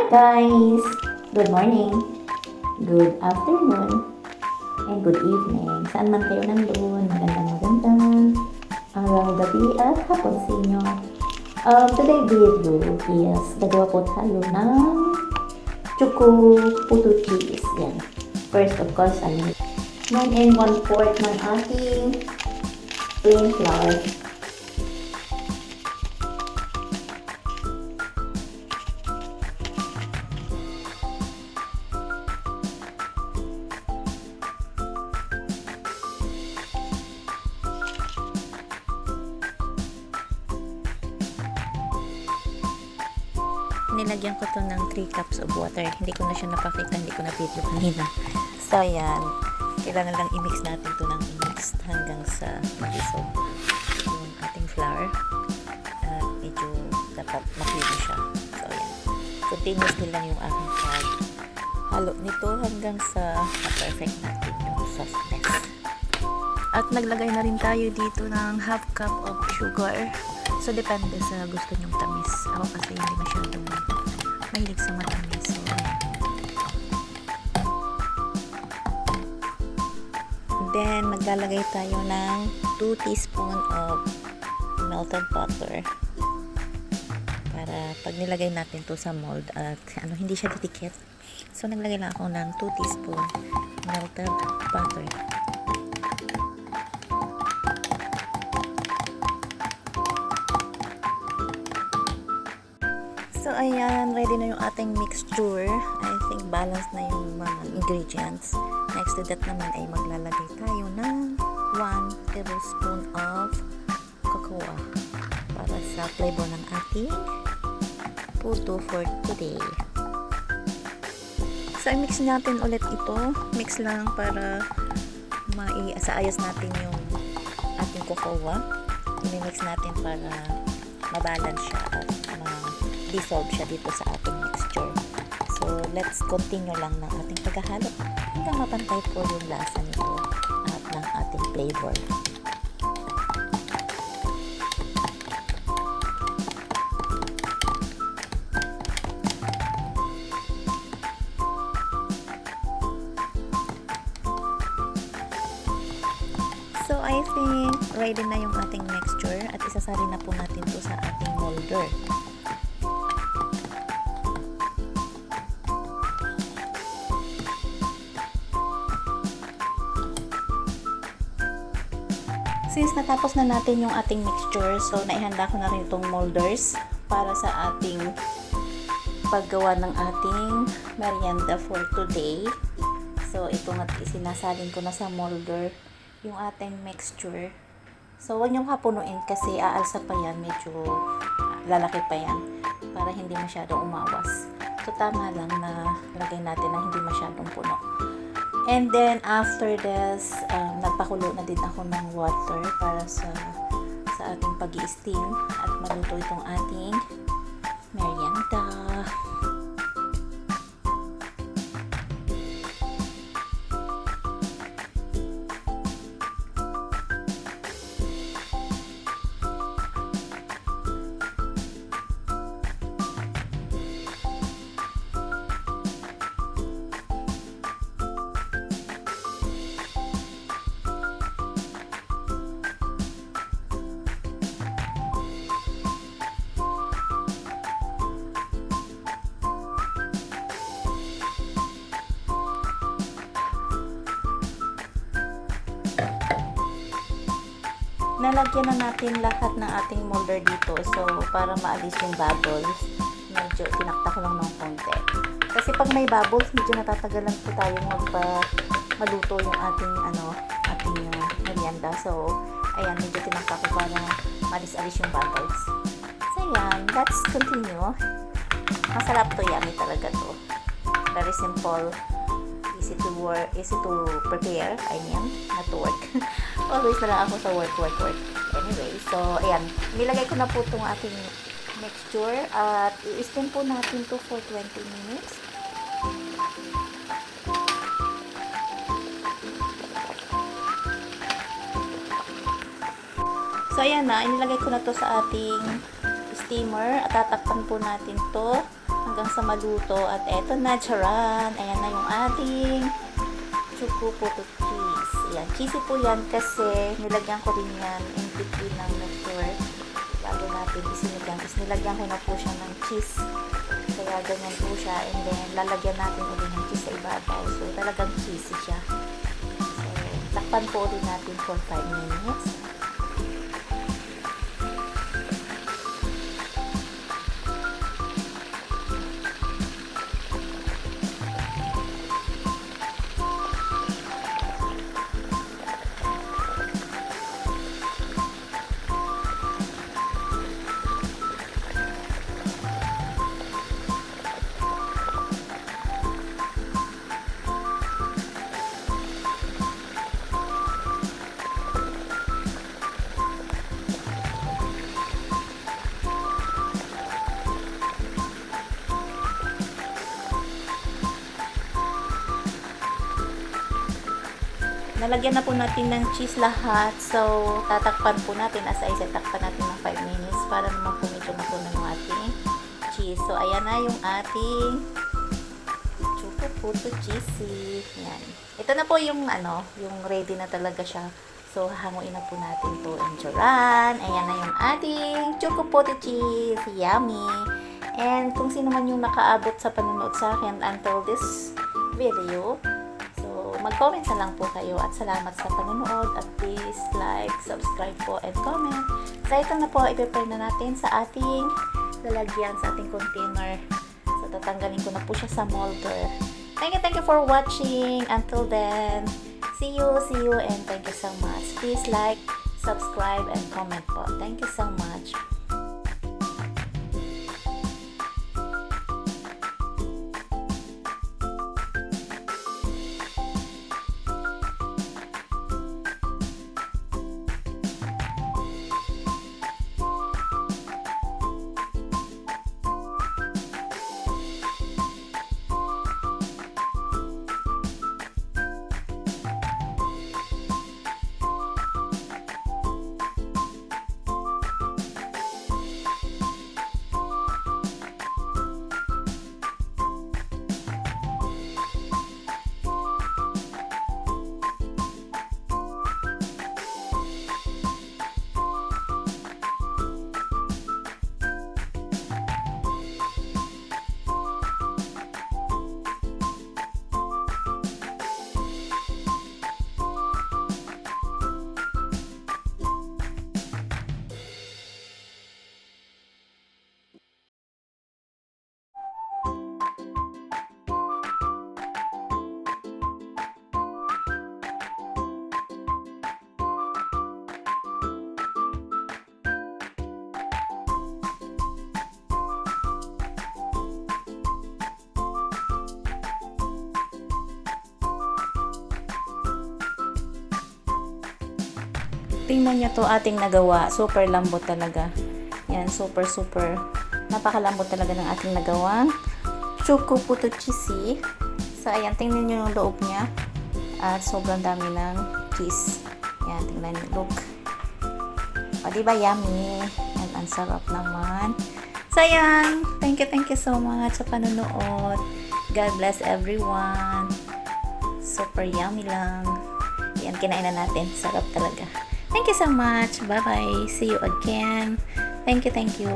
Guys! Good morning, good afternoon, and good evening. Saan man kayo nandun, magandang araw, gabi at hapon sa inyo. Today video is gagawa po tayo ng choco puto cheese. Yan. First of course, 1 and 1/4 ng ating plain flour. Nilagyan ko to ng 3 cups of water. Hindi ko na siya napakita, hindi ko na video kanina. So, ayan. Kailangan lang i-mix natin to ng i-mix hanggang sa mag-dissolve yung ating flour. At medyo dapat makino siya. So, ayan. Continuously lang yung aking halo nito hanggang sa perfect natin yung softness. At naglagay na rin tayo dito ng half cup of sugar. So, depende sa gusto nyong tamis. Ako kasi hindi masyadong mahilig sa matamis. So, then, maglalagay tayo ng 2 teaspoon of melted butter. Para pag nilagay natin to sa mold at hindi siya titikit. So, naglagay lang ako ng 2 teaspoon melted butter. So, ayan, ready na yung ating mixture. I think balanced na yung mga ingredients. Next to that naman ay maglalagay tayo ng 1 tablespoon of cocoa para sa flavor ng ating puto for today. So, i-mix natin ulit ito. Mix lang para maiasayos natin yung ating cocoa. I-mix natin para mabalance siya at dissolve siya dito sa ating mixture. So, let's continue lang ng ating paghahalo hanggang mapantay po yung lasa nito at ng ating flavor. So, I think ready na yung ating mixture at isasali na po natin to sa ating molder. Since natapos na natin yung ating mixture, so naihanda ko na rin itong molders para sa ating paggawa ng ating merienda for today. So, ito nga isinasalin ko na sa molder yung ating mixture. So, huwag niyong hapunuin kasi aalsa pa yan, medyo lalaki pa yan para hindi masyadong umawas. So, tama lang na lagay natin na hindi masyadong puno. And then, after this, nagpakulo na din ako ng water para sa ating pag-i-steam at maluto itong ating merienda. Nalagyan na natin lahat ng ating molder dito. So, para maalis yung bubbles, medyo tinakta ko lang ng konti. Kasi pag may bubbles, medyo natatagalan po tayong maluto yung ating merienda. So, ayan, medyo tinakta ko para maalis-alis yung bubbles. So, ayan, let's continue. Masarap to, yummy talaga to. Very simple. Easy to prepare. I mean, not to work. Always na lang ako sa work. Anyway, so, ayan. Nilagay ko na po itong ating mixture at i-steam po natin to for 20 minutes. So, ayan na. Inilagay ko na to sa ating steamer at tatakpan po natin to hanggang sa maluto. At eto na, charan! Ayan na yung ating Choco Potato Cheese. Ayan, cheesy po yan kasi nilagyan ko rin yan in between ng network. Bago natin isinigang, is nilagyan ko na po siya ng cheese. Kaya ganyan po siya. And then, lalagyan natin ulit ng cheese sa ibabaw. So, talagang cheesy siya. So, takpan po ulit natin for 5 minutes. Nalagyan na po natin ng cheese lahat. So, tatakpan po natin as I said, takpan natin ng 5 minutes para naman po medyo mapunan yung ating cheese. So, ayan na yung ating Choco Potato Cheesy. Yan. Ito na po yung yung ready na talaga siya. So, hanguin na po natin to. Enjoran. Ayan na yung ating Choco Potato Cheese. Yummy! And kung sino man yung nakaabot sa panonood sa akin until this video, mag-comment na lang po kayo at salamat sa panonood at please like, subscribe po and comment. So ito na po, i-prepare na natin sa ating lalagyan sa ating container. So tatanggalin ko na po siya sa molder. Thank you for watching. Until then, see you and thank you so much. Please like, subscribe and comment po. Thank you so much. Tingnan nyo to ating nagawa. Super lambot talaga. Yan, super. Napakalambot talaga ng ating nagawang Choco Potato Cheesy. So, ayan, tingnan nyo yung loob niya. At sobrang dami ng cheese. Yan, tingnan nyo. Look. O, diba yummy? And ang sarap naman. So, ayan. Thank you so much sa panonood. God bless everyone. Super yummy lang. Yan, kinain na natin. Sarap talaga. Thank you so much. Bye-bye. See you again. Thank you.